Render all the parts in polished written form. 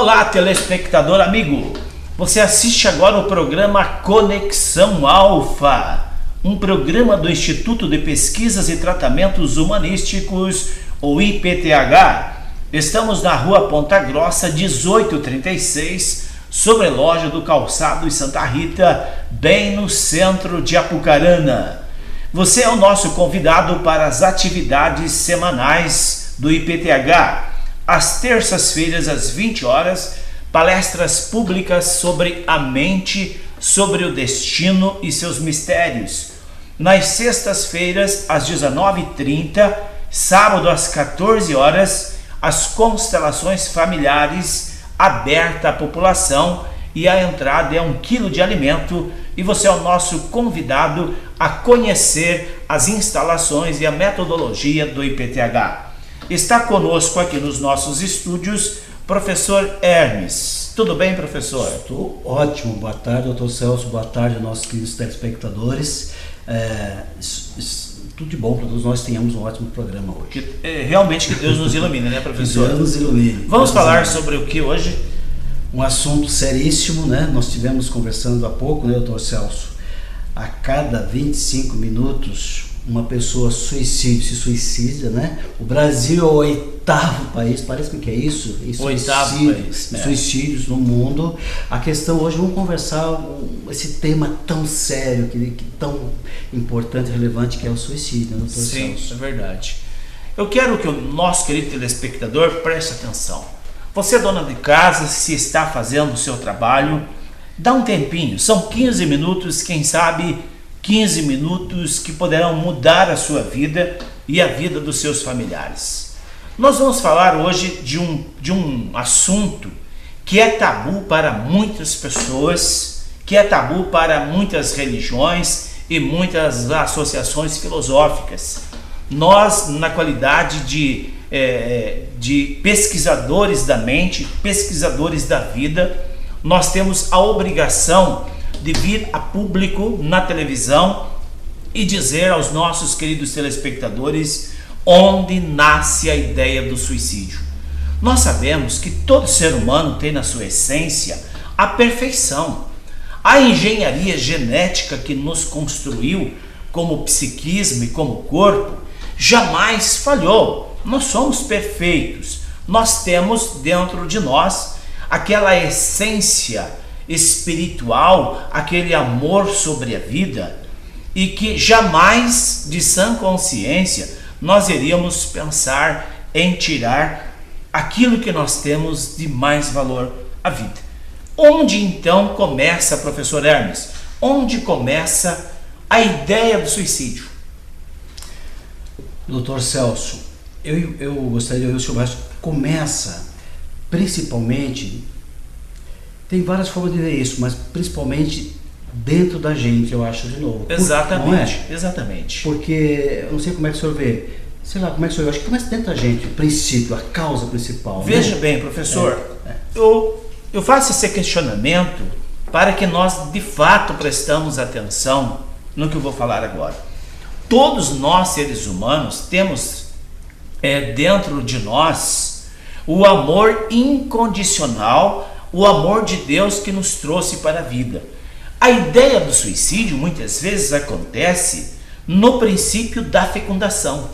Olá, telespectador amigo! Você assiste agora o programa Conexão Alfa, um programa do Instituto de Pesquisas e Tratamentos Humanísticos, o IPTH. Estamos na Rua Ponta Grossa, 1836, sobre loja do Calçado em Santa Rita, bem no centro de Apucarana. Você é o nosso convidado para as atividades semanais do IPTH. Às terças-feiras, às 20 horas, palestras públicas sobre a mente, sobre o destino e seus mistérios. Nas sextas-feiras, às 19h30, sábado às 14 horas, as constelações familiares aberta à população e a entrada é 1 quilo de alimento e você é o nosso convidado a conhecer as instalações e a metodologia do IPTH. Está conosco aqui nos nossos estúdios professor Hermes. Tudo bem, professor? Estou ótimo. Boa tarde, doutor Celso. Boa tarde, nossos queridos telespectadores. Tudo de bom para todos nós tenhamos um ótimo programa hoje. Realmente que Deus nos ilumine, né, professor? Que Deus nos ilumine. Vamos falar sobre o que hoje? Um assunto seríssimo, né? Nós estivemos conversando há pouco, né, doutor Celso? A cada 25 minutos uma pessoa se suicida, né? O Brasil é o 8º país, parece que é isso? Suicídios no mundo. A questão hoje, vamos conversar esse tema tão sério, que tão importante e relevante que é o suicídio, né, doutor Sim, Celso? é verdade. Eu quero que o nosso querido telespectador preste atenção. Você, dona de casa, se está fazendo o seu trabalho, dá um tempinho, são 15 minutos, quem sabe 15 minutos que poderão mudar a sua vida e a vida dos seus familiares. Nós vamos falar hoje de um assunto que é tabu para muitas pessoas, que é tabu para muitas religiões e muitas associações filosóficas. Nós, na qualidade de pesquisadores da mente, pesquisadores da vida, nós temos a obrigação de vir a público na televisão e dizer aos nossos queridos telespectadores onde nasce a ideia do suicídio. Nós sabemos que todo ser humano tem na sua essência a perfeição. A engenharia genética que nos construiu como psiquismo e como corpo jamais falhou. Nós somos perfeitos. Nós temos dentro de nós aquela essência espiritual, aquele amor sobre a vida, e que jamais, de sã consciência, nós iríamos pensar em tirar aquilo que nós temos de mais valor à vida. Onde então começa, professor Hermes? Onde começa a ideia do suicídio? Doutor Celso, eu gostaria de ouvir o senhor, mas começa principalmente. Tem várias formas de ver isso, mas principalmente dentro da gente, eu acho, de novo. Exatamente, exatamente. Porque, eu não sei como é que o senhor vê, sei lá, como é que o senhor vê, acho que começa dentro da gente, o princípio, a causa principal. Veja bem, professor, eu faço esse questionamento para que nós, de fato, prestamos atenção no que eu vou falar agora. Todos nós, seres humanos, temos dentro de nós o amor incondicional, o amor de Deus que nos trouxe para a vida. A ideia do suicídio muitas vezes acontece no princípio da fecundação.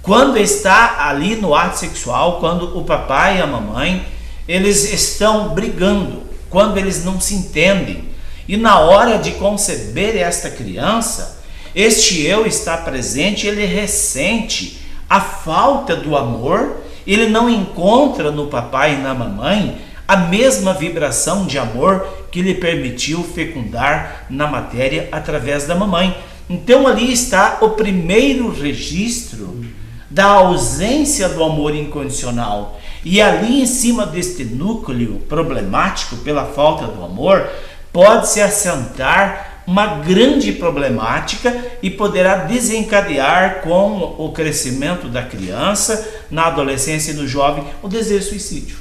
Quando está ali no ato sexual, quando o papai e a mamãe, eles estão brigando, quando eles não se entendem. E na hora de conceber esta criança, este eu está presente, ele ressente a falta do amor, ele não encontra no papai e na mamãe a mesma vibração de amor que lhe permitiu fecundar na matéria através da mamãe. Então ali está o primeiro registro da ausência do amor incondicional. E ali em cima deste núcleo problemático pela falta do amor, pode-se assentar uma grande problemática e poderá desencadear com o crescimento da criança, na adolescência e no jovem, o desejo de suicídio.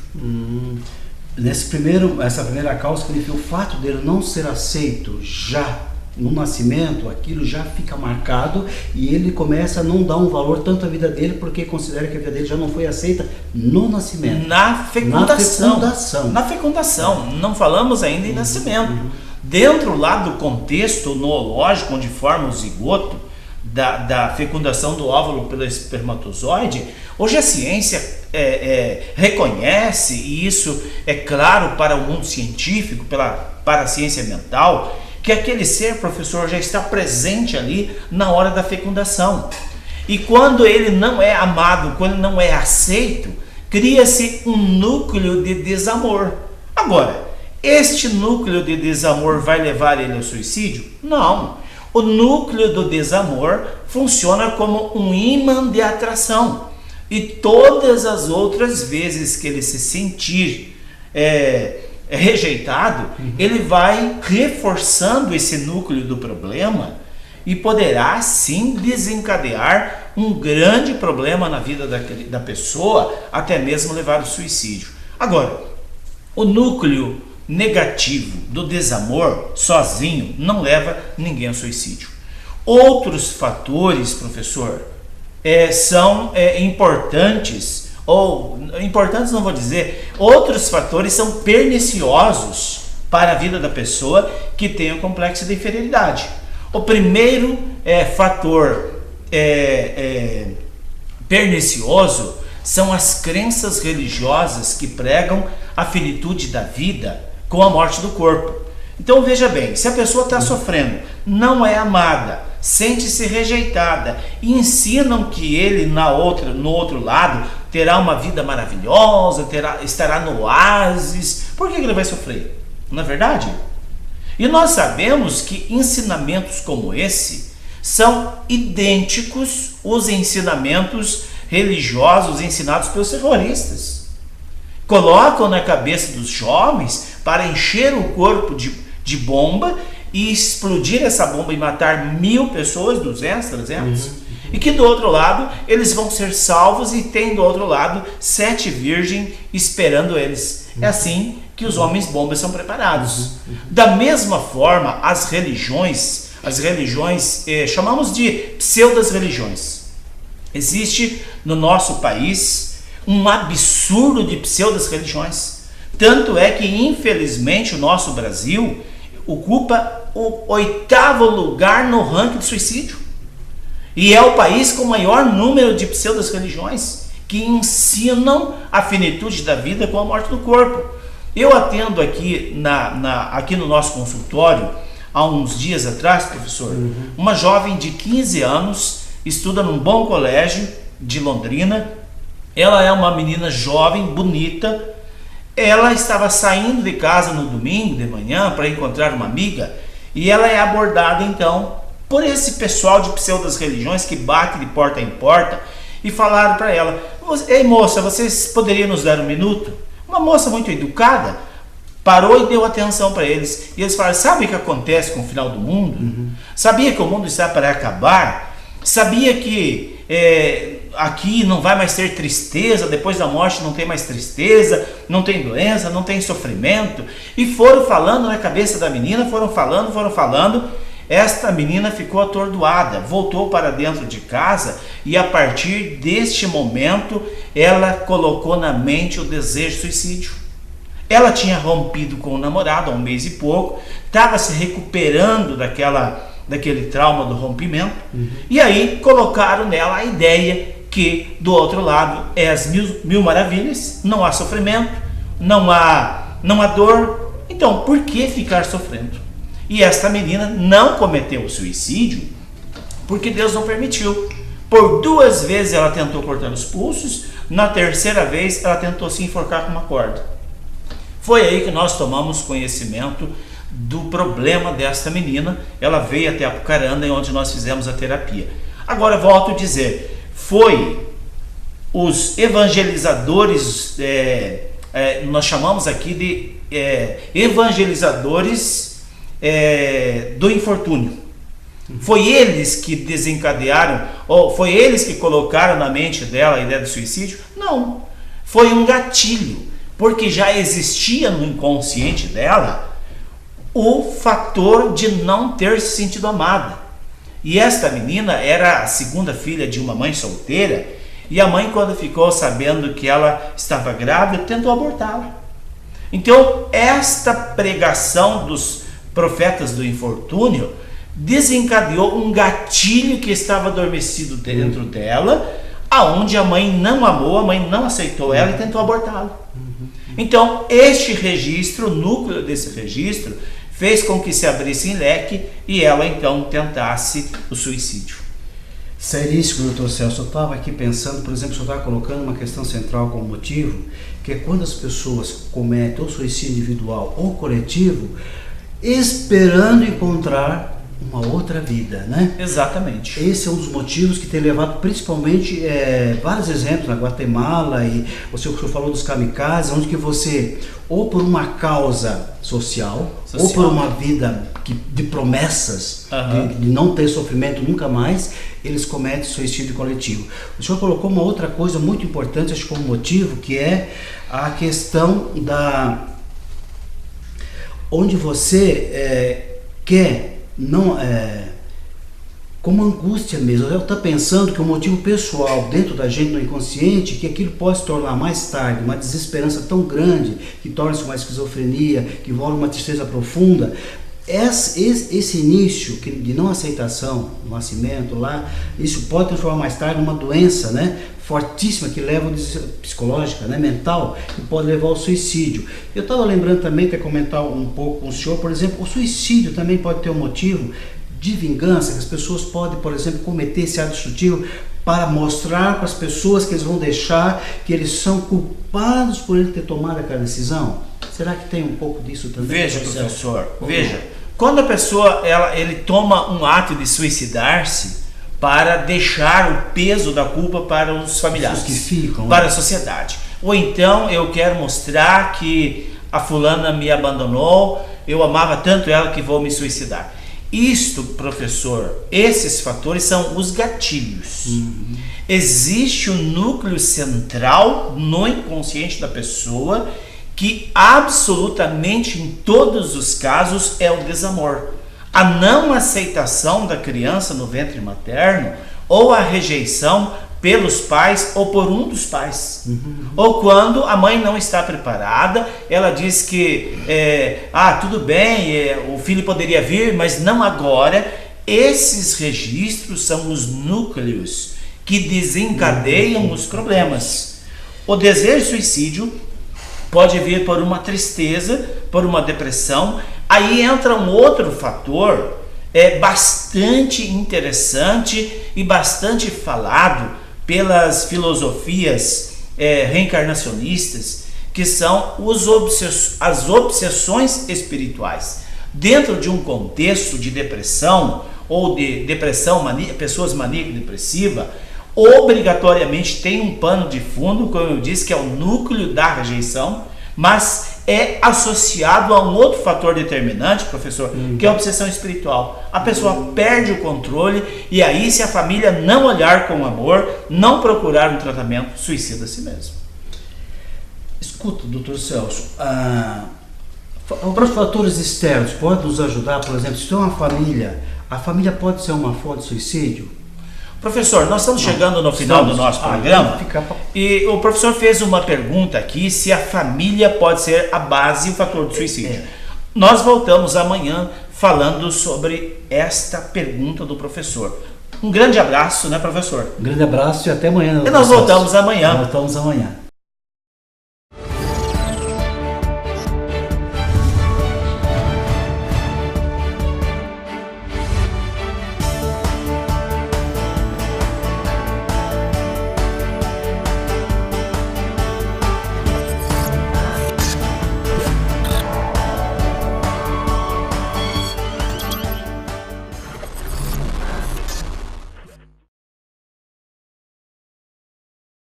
Essa primeira causa significa o fato dele não ser aceito já no nascimento, aquilo já fica marcado e ele começa a não dar um valor tanto à vida dele, porque considera que a vida dele já não foi aceita no nascimento. Na fecundação. Na fecundação. Não falamos ainda em nascimento. Dentro lá do contexto noológico, onde forma o zigoto, da fecundação do óvulo pelo espermatozoide, hoje a ciência reconhece, e isso é claro para o mundo científico, para a ciência mental, que aquele ser, professor, já está presente ali na hora da fecundação. E quando ele não é amado, quando não é aceito, cria-se um núcleo de desamor. Agora, este núcleo de desamor vai levar ele ao suicídio? Não. O núcleo do desamor funciona como um ímã de atração. E todas as outras vezes que ele se sentir rejeitado, ele vai reforçando esse núcleo do problema e poderá sim desencadear um grande problema na vida da pessoa, até mesmo levar ao suicídio. Agora, o núcleo negativo do desamor sozinho não leva ninguém ao suicídio. Outros fatores, professor, são importantes, ou importantes não vou dizer, outros fatores são perniciosos para a vida da pessoa que tem um complexo de inferioridade. O primeiro fator pernicioso são as crenças religiosas que pregam a finitude da vida com a morte do corpo. Então veja bem, se a pessoa está sofrendo, não é amada, sente-se rejeitada, e ensinam que ele no outro lado terá uma vida maravilhosa, estará no oásis, por que ele vai sofrer? Não é verdade? E nós sabemos que ensinamentos como esse são idênticos aos ensinamentos religiosos ensinados pelos terroristas. Colocam na cabeça dos jovens para encher o corpo de bomba e explodir essa bomba e matar 1000 pessoas, 200, 300, e que do outro lado eles vão ser salvos e tem do outro lado 7 virgens esperando eles. É assim que os homens bombas são preparados. Da mesma forma, as religiões chamamos de pseudas religiões. Existe no nosso país um absurdo de pseudas religiões. Tanto é que, infelizmente, o nosso Brasil ocupa o 8º lugar no ranking de suicídio. E é o país com o maior número de pseudas religiões que ensinam a finitude da vida com a morte do corpo. Eu atendo aqui, aqui no nosso consultório, há uns dias atrás, professor, uma jovem de 15 anos, estuda num bom colégio de Londrina. Ela é uma menina jovem, bonita. Ela estava saindo de casa no domingo de manhã para encontrar uma amiga, e ela é abordada então por esse pessoal de pseudas religiões que bate de porta em porta e falaram para ela: ei moça, vocês poderiam nos dar um minuto? Uma moça muito educada parou e deu atenção para eles, e eles falaram: sabe o que acontece com o final do mundo? Sabia que o mundo está para acabar? Sabia que aqui não vai mais ter tristeza, depois da morte não tem mais tristeza, não tem doença, não tem sofrimento? E foram falando na cabeça da menina, foram falando. Esta menina ficou atordoada, voltou para dentro de casa, e a partir deste momento ela colocou na mente o desejo de suicídio. Ela tinha rompido com o namorado há 1 mês e pouco, estava se recuperando daquele trauma do rompimento, e aí colocaram nela a ideia que do outro lado é as mil maravilhas, não há sofrimento, não há dor, então por que ficar sofrendo? E esta menina não cometeu o suicídio porque Deus não permitiu. Por 2 vezes ela tentou cortar os pulsos, na 3ª vez ela tentou se enforcar com uma corda. Foi aí que nós tomamos conhecimento do problema desta menina. Ela veio até Apucarana, onde nós fizemos a terapia. Agora volto a dizer, foi os evangelizadores, nós chamamos aqui de evangelizadores do infortúnio. Foi eles que desencadearam, ou foi eles que colocaram na mente dela a ideia do suicídio? Não, foi um gatilho, porque já existia no inconsciente dela o fator de não ter se sentido amada. E esta menina era a segunda filha de uma mãe solteira, e a mãe, quando ficou sabendo que ela estava grávida, tentou abortá-la. Então, esta pregação dos profetas do infortúnio desencadeou um gatilho que estava adormecido dentro dela, aonde a mãe não amou, a mãe não aceitou ela e tentou abortá-la. Então, este registro, o núcleo desse registro, fez com que se abrisse em leque e ela então tentasse o suicídio. Seríssimo, doutor Celso. Eu estava aqui pensando, por exemplo, o senhor estava colocando uma questão central como motivo, que é quando as pessoas cometem ou suicídio individual ou coletivo, esperando encontrar uma outra vida, né? Exatamente. Esse é um dos motivos que tem levado principalmente vários exemplos na Guatemala, e o senhor falou dos kamikazes, onde que você, ou por uma causa social. Ou por uma vida de promessas, de não ter sofrimento nunca mais, eles cometem suicídio coletivo. O senhor colocou uma outra coisa muito importante, acho que como motivo, que é a questão da onde você quer não como angústia mesmo. Eu estou pensando que o motivo pessoal dentro da gente, no inconsciente, que aquilo pode se tornar mais tarde uma desesperança tão grande, que torna-se uma esquizofrenia, que envolve uma tristeza profunda. Esse início de não aceitação, no nascimento lá, isso pode transformar mais tarde numa doença, né, fortíssima, que leva psicológica, né, mental, que pode levar ao suicídio. Eu estava lembrando também, quer comentar um pouco com o senhor, por exemplo, o suicídio também pode ter um motivo de vingança, que as pessoas podem, por exemplo, cometer esse ato destrutivo para mostrar para as pessoas que eles vão deixar que eles são culpados por ele ter tomado aquela decisão. Será que tem um pouco disso também? Veja, professor, veja, quando a pessoa ele toma um ato de suicidar-se para deixar o peso da culpa para os familiares, que ficam, para a sociedade. Ou então eu quero mostrar que a fulana me abandonou, eu amava tanto ela que vou me suicidar. Isto, professor, esses fatores são os gatilhos. Existe um núcleo central no inconsciente da pessoa que absolutamente em todos os casos é o desamor. A não aceitação da criança no ventre materno, ou a rejeição pelos pais ou por um dos pais. Ou quando a mãe não está preparada, ela diz que tudo bem, o filho poderia vir, mas não agora. Esses registros são os núcleos que desencadeiam os problemas. O desejo de suicídio pode vir por uma tristeza, por uma depressão. Aí entra um outro fator bastante interessante e bastante falado pelas filosofias reencarnacionistas, que são as obsessões espirituais. Dentro de um contexto de depressão ou de depressão, pessoas maníaco-depressiva, obrigatoriamente tem um pano de fundo, como eu disse, que é o núcleo da rejeição, mas é associado a um outro fator determinante, professor, que é a obsessão espiritual. A pessoa perde o controle e aí, se a família não olhar com amor, não procurar um tratamento, suicida a si mesmo. Escuta, doutor Celso, os fatores externos podem nos ajudar, por exemplo, se tem uma família, a família pode ser uma fonte de suicídio? Professor, nós estamos chegando no final do nosso programa e o professor fez uma pergunta aqui, se a família pode ser a base e o fator do suicídio. Nós voltamos amanhã falando sobre esta pergunta do professor. Um grande abraço, né, professor? Um grande abraço e até amanhã. E nós voltamos amanhã. Voltamos amanhã.